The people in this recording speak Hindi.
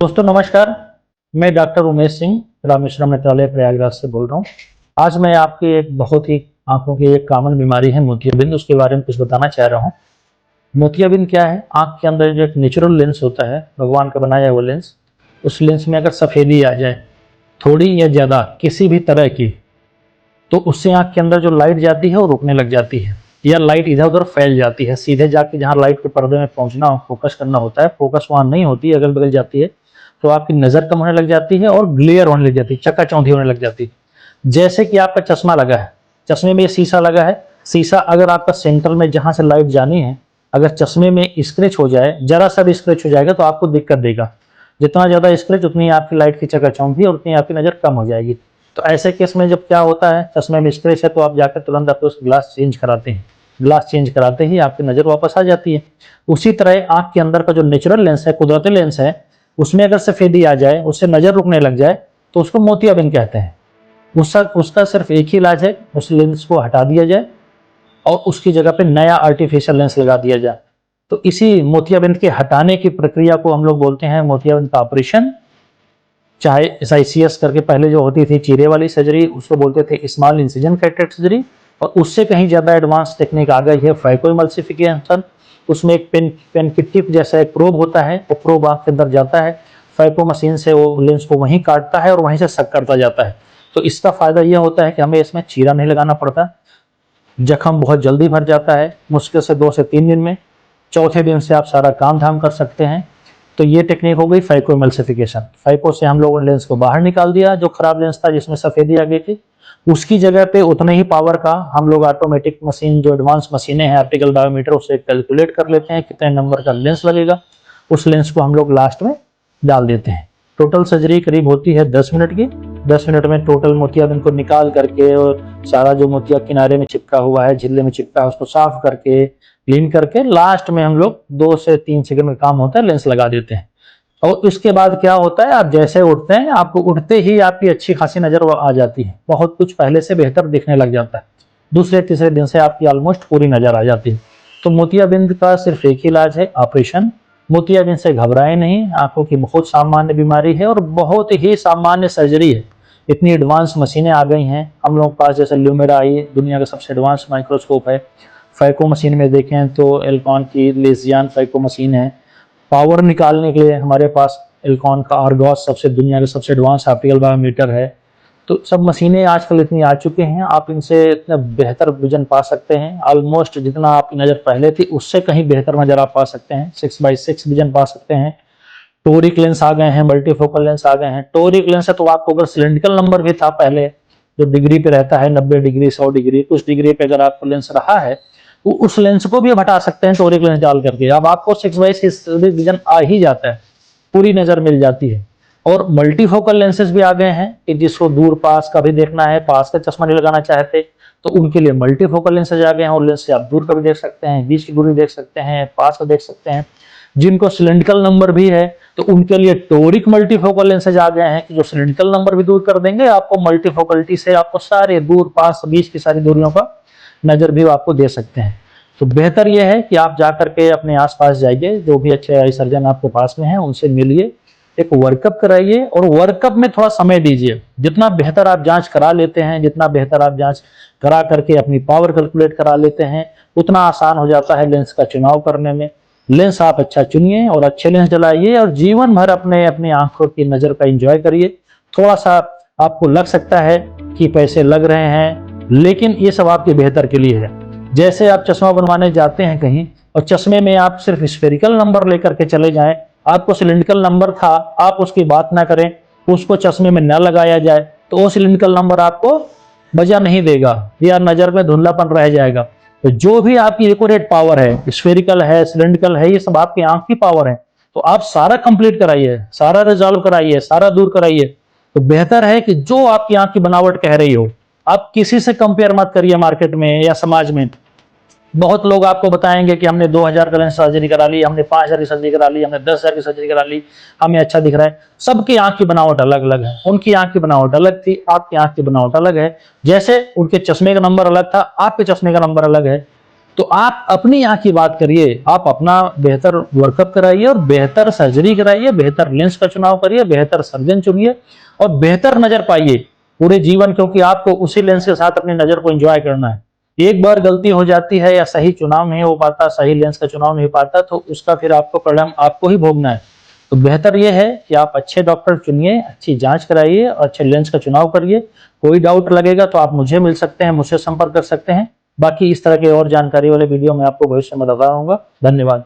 दोस्तों नमस्कार। मैं डॉक्टर उमेश सिंह रामेश्वरम नेत्रालय प्रयागराज से बोल रहा हूँ। आज मैं आपकी एक बहुत ही आंखों की एक कॉमन बीमारी है मोतियाबिंद, उसके बारे में कुछ बताना चाह रहा हूँ। मोतियाबिंद क्या है? आंख के अंदर जो एक नेचुरल लेंस होता है, भगवान का बनाया हुआ लेंस, उस लेंस में अगर सफेदी आ जाए थोड़ी या ज्यादा किसी भी तरह की, तो उससे आंख के अंदर जो लाइट जाती है वो रुकने लग जाती है, या लाइट इधर उधर फैल जाती है। सीधे जाके जहाँ लाइट के पर्दे में पहुंचना फोकस करना होता है, फोकस वहां नहीं होती, अगल बगल जाती है, तो आपकी नजर कम होने लग जाती है और ग्लेयर होने लग जाती है, चकाचौंधी होने लग जाती है। जैसे कि आपका चश्मा लगा है, चश्मे में ये शीशा लगा है, शीशा अगर आपका सेंटर में जहां से लाइट जानी है, अगर चश्मे में स्क्रैच हो जाए, जरा सा भी स्क्रैच हो जाएगा तो आपको दिक्कत देगा। जितना ज्यादा स्क्रैच उतनी आपकी लाइट की चकाचौंधी और उतनी आपकी नजर कम हो जाएगी। तो ऐसे केस में जब क्या होता है, चश्मे में स्क्रैच है तो आप जाकर तुरंत आप उस ग्लास चेंज कराते हैं। ग्लास चेंज कराते ही आपकी नजर वापस आ जाती है। उसी तरह आंख के अंदर का जो नेचुरल लेंस है, कुदरती लेंस है, उसमें अगर सफेदी आ जाए, उससे नजर रुकने लग जाए, तो उसको मोतियाबिंद कहते हैं। उसका उसका सिर्फ एक ही इलाज है, उस लेंस को हटा दिया जाए और उसकी जगह पे नया आर्टिफिशियल लेंस लगा दिया जाए। तो इसी मोतियाबिंद के हटाने की प्रक्रिया को हम लोग बोलते हैं मोतियाबिंद का ऑपरेशन। चाहे SICS करके पहले जो होती थी चीरे वाली सर्जरी, उसको बोलते थे स्मॉल इंसिजन कैटरेक्ट सर्जरी, और उससे कहीं ज्यादा एडवांस टेक्निक आ गई है फाइकोइमल्सिफिकेशन। उसमें एक पेन की टिप जैसा एक प्रोब होता है, वो प्रोब आंख के अंदर जाता है, फाइको मशीन से वो लेंस को वहीं काटता है और वहीं से सक करता जाता है। तो इसका फायदा यह होता है कि हमें इसमें चीरा नहीं लगाना पड़ता, जख्म बहुत जल्दी भर जाता है, मुश्किल से 2 से 3 दिन में, चौथे दिन से आप सारा काम धाम कर सकते हैं। तो ये टेक्निक हो गई फाइको एमल्सिफिकेशन। फाइको से हम लोगों ने लेंस को बाहर निकाल दिया, जो खराब लेंस था जिसमें सफेदी आ गई थी, उसकी जगह पे उतने ही पावर का हम लोग ऑटोमेटिक मशीन, जो एडवांस मशीनें हैं ऑप्टिकल डायोमीटर, उससे कैलकुलेट कर लेते हैं कितने नंबर का लेंस लगेगा। उस लेंस को हम लोग लास्ट में डाल देते हैं। टोटल सर्जरी करीब होती है 10 मिनट की। 10 मिनट में टोटल मोतियाबिंद को निकाल करके और सारा जो मोतिया किनारे में चिपका हुआ है, झिल्ले में चिपका है, उसको साफ करके क्लीन करके लास्ट में हम लोग 2 से 3 सेकंड का काम होता है, लेंस लगा देते हैं। और उसके बाद क्या होता है, आप जैसे उठते हैं, आपको उठते ही आपकी अच्छी खासी नजर आ जाती है, बहुत कुछ पहले से बेहतर दिखने लग जाता है। दूसरे तीसरे दिन से आपकी ऑलमोस्ट पूरी नजर आ जाती है। तो मोतियाबिंद का सिर्फ एक ही इलाज है, ऑपरेशन। मोतियाबिंद से घबराए नहीं, आंखों की बहुत सामान्य बीमारी है और बहुत ही सामान्य सर्जरी है। इतनी एडवांस मशीनें आ गई हैं हम लोग के पास, जैसे ल्यूमेरा आई, दुनिया का सबसे एडवांस माइक्रोस्कोप है। फाइको मशीन में देखें तो एल्कॉन की लेजियन फाइको मशीन है। पावर निकालने के लिए हमारे पास एल्कॉन का आर्गोस सबसे दुनिया का सबसे एडवांस ऑप्टिकल बायोमीटर है। तो सब मशीनें आजकल इतनी आ चुके हैं, आप इनसे इतना बेहतर विजन पा सकते हैं। ऑलमोस्ट जितना आपकी नज़र पहले थी उससे कहीं बेहतर नज़र आप पा सकते हैं, 6x6 विजन पा सकते हैं। टोरिक लेंस आ गए हैं, मल्टीफोकल लेंस आ गए हैं। टोरिक लेंस है तो आपको अगर सिलिंड्रिकल नंबर भी था पहले, जो डिग्री पे रहता है 90 डिग्री 100 डिग्री, कुछ डिग्री पे अगर आपको लेंस रहा है, तो उस लेंस को भी हटा सकते हैं टोरिक लेंस डाल करके। अब आपको 6x6 विजन आ ही जाता है, पूरी नजर मिल जाती है। और मल्टीफोकल लेंसेज भी आ गए हैं कि जिसको दूर पास का भी देखना है, पास का चश्मा नहीं लगाना चाहते, तो उनके लिए मल्टीफोकल लेंसेज आ गए हैं। और लेंस से आप दूर का भी देख सकते हैं, बीच की दूरी देख सकते हैं, पास का देख सकते हैं। जिनको सिलिंड्रिकल नंबर भी है तो उनके लिए टोरिक मल्टीफोकल लेंसेज आ गए हैं कि जो सिलिंड्रिकल नंबर भी दूर कर देंगे, आपको मल्टीफोकलिटी से आपको सारे दूर पास बीच की सारी दूरियों का नजर भी आपको दे सकते हैं। तो बेहतर यह है कि आप जाकर के अपने आसपास जाइए, जो भी अच्छे आई सर्जन आपके पास में हैं उनसे मिलिए, एक वर्कअप कराइए और वर्कअप में थोड़ा समय दीजिए। जितना बेहतर आप जांच करा लेते हैं, जितना बेहतर आप जांच करा करके अपनी पावर कैलकुलेट करा लेते हैं, उतना आसान हो जाता है लेंस का चुनाव करने में। लेंस आप अच्छा चुनिए और अच्छे लेंस डलाइए और जीवन भर अपने अपनी आंखों की नज़र का एंजॉय करिए। थोड़ा सा आपको लग सकता है कि पैसे लग रहे हैं, लेकिन ये सब आपके बेहतर के लिए है। जैसे आप चश्मा बनवाने जाते हैं कहीं और चश्मे में आप सिर्फ स्फेरिकल नंबर लेकर के चले जाएं, आपको सिलिंड्रिकल नंबर था, आप उसकी बात ना करें, उसको चश्मे में न लगाया जाए, तो वो सिलिंड्रिकल नंबर आपको मजा नहीं देगा या नजर में धुंधलापन रह जाएगा। तो जो भी आपकी एक्यूरेट पावर है, स्फेरिकल है, सिलिंड्रिकल है, ये सब आपकी आंख की पावर है। तो आप सारा कंप्लीट कराइए, सारा रिजॉल्व कराइए, सारा दूर कराइए। तो बेहतर है कि जो आपकी आंख की बनावट कह रही हो, आप किसी से कंपेयर मत करिए मार्केट में या समाज में। बहुत लोग आपको बताएंगे कि हमने 2000 का लेंस सर्जरी करा ली, हमने 5000 की सर्जरी करा ली, हमने 10,000 की सर्जरी करा ली, हमें अच्छा दिख रहा है। सबकी आंख की बनावट अलग अलग है, उनकी आंख की बनावट अलग थी, आपकी आंख की बनावट अलग है। जैसे उनके चश्मे का नंबर अलग था, आपके चश्मे का नंबर अलग है। तो आप अपनी आंख की बात करिए, आप अपना बेहतर वर्कअप कराइए और बेहतर सर्जरी कराइए, बेहतर लेंस का चुनाव करिए, बेहतर सर्जन चुनिए और बेहतर नजर पाइए पूरे जीवन, क्योंकि आपको उसी लेंस के साथ अपनी नजर को एंजॉय करना है। एक बार गलती हो जाती है या सही चुनाव नहीं हो पाता, सही लेंस का चुनाव नहीं हो पाता, तो उसका फिर आपको परिणाम आपको ही भोगना है। तो बेहतर यह है कि आप अच्छे डॉक्टर चुनिए, अच्छी जांच कराइए और अच्छे लेंस का चुनाव करिए। कोई डाउट लगेगा तो आप मुझे मिल सकते हैं, मुझसे संपर्क कर सकते हैं। बाकी इस तरह के और जानकारी वाले वीडियो मैं आपको भविष्य में बताऊंगा। धन्यवाद।